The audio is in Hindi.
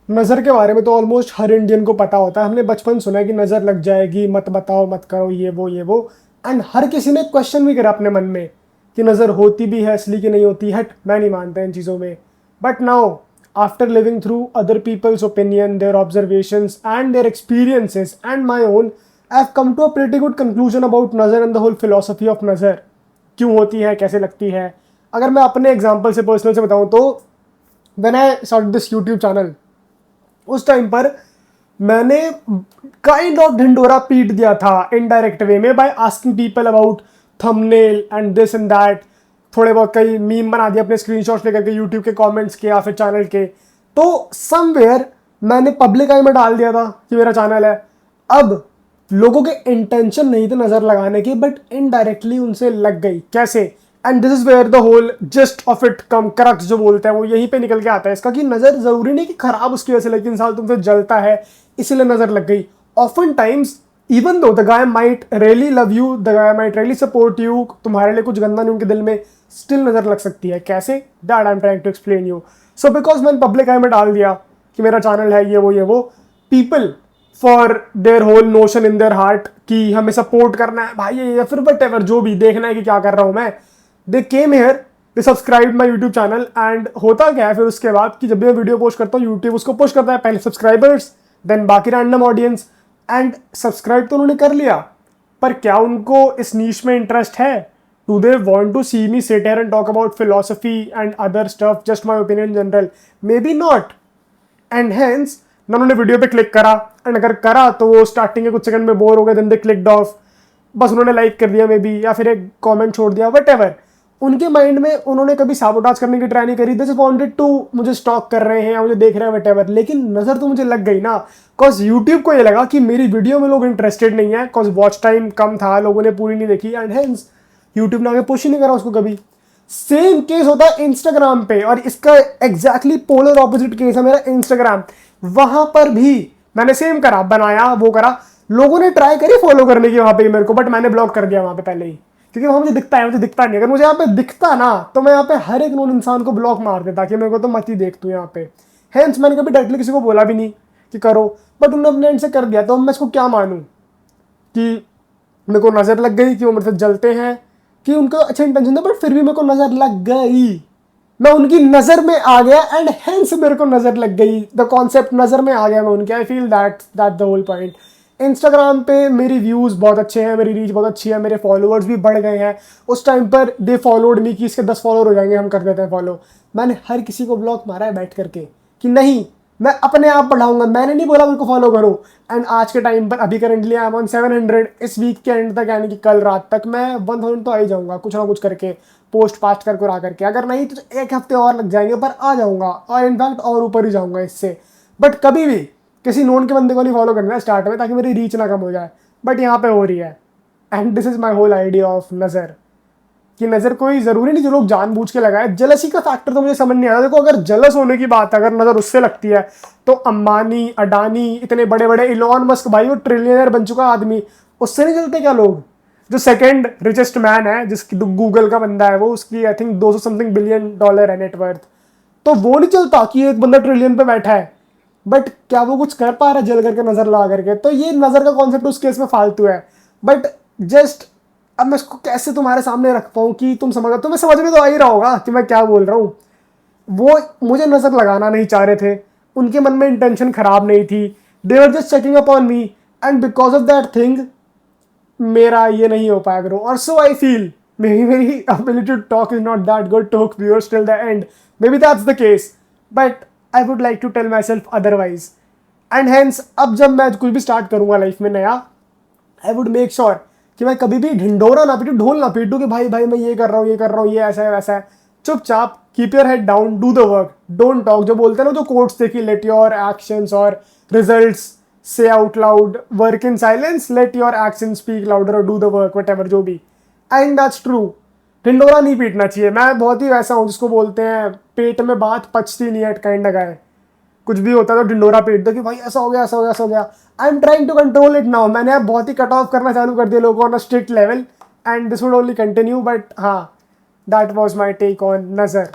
नज़र के बारे में तो ऑलमोस्ट हर इंडियन को पता होता है। हमने बचपन सुना है कि नज़र लग जाएगी, मत बताओ, मत करो, ये वो। एंड हर किसी ने क्वेश्चन भी करा अपने मन में कि नज़र होती भी है असली की नहीं होती। हट, मैं नहीं मानता इन चीज़ों में। But now after living through other people's opinion, their observations and their experiences and my own, I have come to a pretty good conclusion about नज़र and the whole philosophy of नज़र। क्यों होती है, कैसे लगती है। अगर मैं अपने एग्जाम्पल से, पर्सनल से बताऊँ तो when I start this YouTube channel, उस टाइम पर मैंने काइंड ऑफ ढिंडोरा पीट दिया था इनडायरेक्ट वे में by asking people about thumbnail and this and that. थोड़े बहुत कई मीम बना दिए अपने स्क्रीनशॉट्स लेकर के यूट्यूब के कमेंट्स के या फिर चैनल के। तो समवेयर मैंने पब्लिक आई में डाल दिया था कि मेरा चैनल है। अब लोगों के इंटेंशन नहीं थे नजर लगाने की, बट इनडायरेक्टली उनसे लग गई। कैसे? And this is where the whole gist of it come crux जो बोलते हैं वो यहीं पे निकल के आता है इसका, कि नजर जरूरी नहीं कि खराब उसकी वजह से, लेकिन इंसान तुमसे जलता है इसीलिए नजर लग गई। Often times even though the guy might really love you, the guy might really support you, तुम्हारे लिए कुछ गंदा नहीं उनके दिल में, स्टिल नजर लग सकती है। कैसे? That I am trying to explain you. So because मैंने पब्लिक आई में डाल दिया कि मेरा चैनल है ये वो, people for their whole notion in their heart कि हमें सपोर्ट करना है भाई, या फिर वट एवर जो भी देखना है कि क्या कर रहा हूं मैं, they came here, they subscribe my YouTube channel. And होता क्या है फिर उसके बाद कि जब भी मैं वीडियो पोस्ट करता हूँ यूट्यूब उसको पुश करता है, पहले सब्सक्राइबर्स देन बाकी रैंडम ऑडियंस। एंड सब्सक्राइब तो उन्होंने कर लिया, पर क्या उनको इस नीश में इंटरेस्ट है? Do they want to see me sit here and talk about philosophy and other stuff, just my opinion general? Maybe not. And hence ना उन्होंने वीडियो पे क्लिक करा, एंड अगर करा तो वो स्टार्टिंग के कुछ सेकंड में बोर हो गए, देन दे क्लिक्ड ऑफ, बस उन्होंने लाइक कर दिया मे बी, या फिर एक कमेंट छोड़ दिया, वट एवर। उनके माइंड में उन्होंने कभी साबोटाज करने की ट्राई नहीं करी, दिस वांटेड टू मुझे स्टॉक कर रहे हैं या मुझे देख रहे हैं वट एवर। लेकिन नजर तो मुझे लग गई ना, कॉज यूट्यूब को ये लगा कि मेरी वीडियो में लोग इंटरेस्टेड नहीं है, कॉज वॉच टाइम कम था, लोगों ने पूरी नहीं देखी, एंड हेंस यूट्यूब ने आगे पुश ही नहीं करा उसको कभी। सेम केस होता है इंस्टाग्राम पे, और इसका एग्जैक्टली पोलर ऑपोजिट केस है मेरा इंस्टाग्राम। वहां पर भी मैंने सेम करा, बनाया, वो करा, लोगों ने ट्राई करी फॉलो करने की वहां पे मेरे को, बट मैंने ब्लॉक कर दिया वहां पे पहले ही, क्योंकि वहां मुझे दिखता है, मुझे दिखता नहीं। अगर मुझे यहाँ पे दिखता ना तो मैं यहाँ पे हर एक नॉन इंसान को ब्लॉक मार देता कि मेरे को तो मत ही देख तू यहाँ पे। हेंस मैंने कभी डायरेक्टली किसी को बोला भी नहीं कि करो, बट उन्होंने अपने एंड से कर दिया। तो मैं इसको क्या मानूं कि मेरे को नजर लग गई, कि वो मेरे से जलते हैं, कि उनका अच्छा इंटेंशन था, बट फिर भी मेरे को नजर लग गई, मैं उनकी नजर में आ गया, एंड हेंस मेरे को नजर लग गई। द कॉन्सेप्ट नजर में आ गया मैं उनके। I feel that the whole point. Instagram पे मेरी व्यूज बहुत अच्छे हैं, मेरी रीच बहुत अच्छी है, मेरे फॉलोअर्स भी बढ़ गए हैं। उस टाइम पर दे फॉलोड मी कि इसके 10 फॉलोअर हो जाएंगे, हम कर देते हैं फॉलो। मैंने हर किसी को ब्लॉक मारा है बैठ करके कि नहीं, मैं अपने आप बढ़ाऊंगा, मैंने नहीं बोला उनको फॉलो करो। एंड आज के टाइम पर अभी करंटली आई एम ऑन 700। इस वीक के एंड तक, यानी कि कल रात तक मैं 1000 तो आ ही जाऊंगा, कुछ ना कुछ करके, पोस्ट पास्ट करके और आकर के। अगर नहीं तो एक हफ्ते और लग जाएंगे, पर आ जाऊंगा, और इनफैक्ट और ऊपर ही जाऊंगा इससे। बट कभी भी किसी नोन के बंदे को नहीं फॉलो करना है स्टार्ट में, ताकि मेरी रीच ना कम हो जाए, बट यहाँ पे हो रही है। And this is my whole idea of नज़र, कि नज़र कोई ज़रूरी नहीं जो लोग जानबूझ के लगाए। जलसी का फैक्टर तो मुझे समझ नहीं आता। देखो, अगर जलस होने की बात है, अगर नज़र उससे लगती है, तो अंबानी, अडानी, इतने बड़े बड़े, इलॉन मस्क, भाई वो ट्रिलियनर बन चुका आदमी, उससे नहीं चलते क्या लोग? जो सेकंड रिचेस्ट मैन है, जिसकी गूगल का बंदा है वो, उसकी I think 200 something billion dollar है नेटवर्थ, तो वो नहीं चलता कि एक बंदा ट्रिलियन पे बैठा है। बट क्या वो कुछ कर पा रहा है जल करके, नजर लगा करके? तो ये नजर का कॉन्सेप्ट उस केस में फालतू है। बट जस्ट अब मैं इसको कैसे तुम्हारे सामने रख पाऊँ कि तुम समझ, तुम्हें समझ में तो आ ही रहा होगा कि मैं क्या बोल रहा हूँ। वो मुझे नजर लगाना नहीं चाह रहे थे, उनके मन में इंटेंशन खराब नहीं थी, they were just checking up on me, and because of that thing मेरा ये नहीं हो पाया ग्रो। और सो आई फील मेरी ability to talk is not that good to hook viewers till the end. Maybe that's the case, but I would like to tell myself otherwise. And hence अब जब मैं कुछ भी स्टार्ट करूंगा लाइफ में नया, आई वुड मेक श्योर कि मैं कभी भी ढिंडोरा ना पीटूं, ढोल ना पीटूं कि भाई भाई मैं ये कर रहा हूँ, ये कर रहा हूँ, ये ऐसा है वैसा है। चुपचाप keep your head down, do the work, don't talk. जो बोलते हैं ना, जो कोट्स देखी, लेट योर एक्शंस और रिजल्ट्स से out loud, work in silence, let your action speak louder, और do the work, whatever, जो भी। And that's true. ढिंडोरा नहीं पीटना चाहिए। मैं बहुत ही वैसा हूँ जिसको बोलते हैं पेट में बात पचती नहीं है काइंड ऑफ गाय। कुछ भी होता है तो ढिंडोरा पीट दो कि भाई ऐसा हो गया, ऐसा हो गया, ऐसा हो गया। I am trying to control it now. मैंने अब बहुत ही कट ऑफ करना चालू कर दिया लोगों on a strict level, and this would only continue. But हाँ, that was my take on नज़र।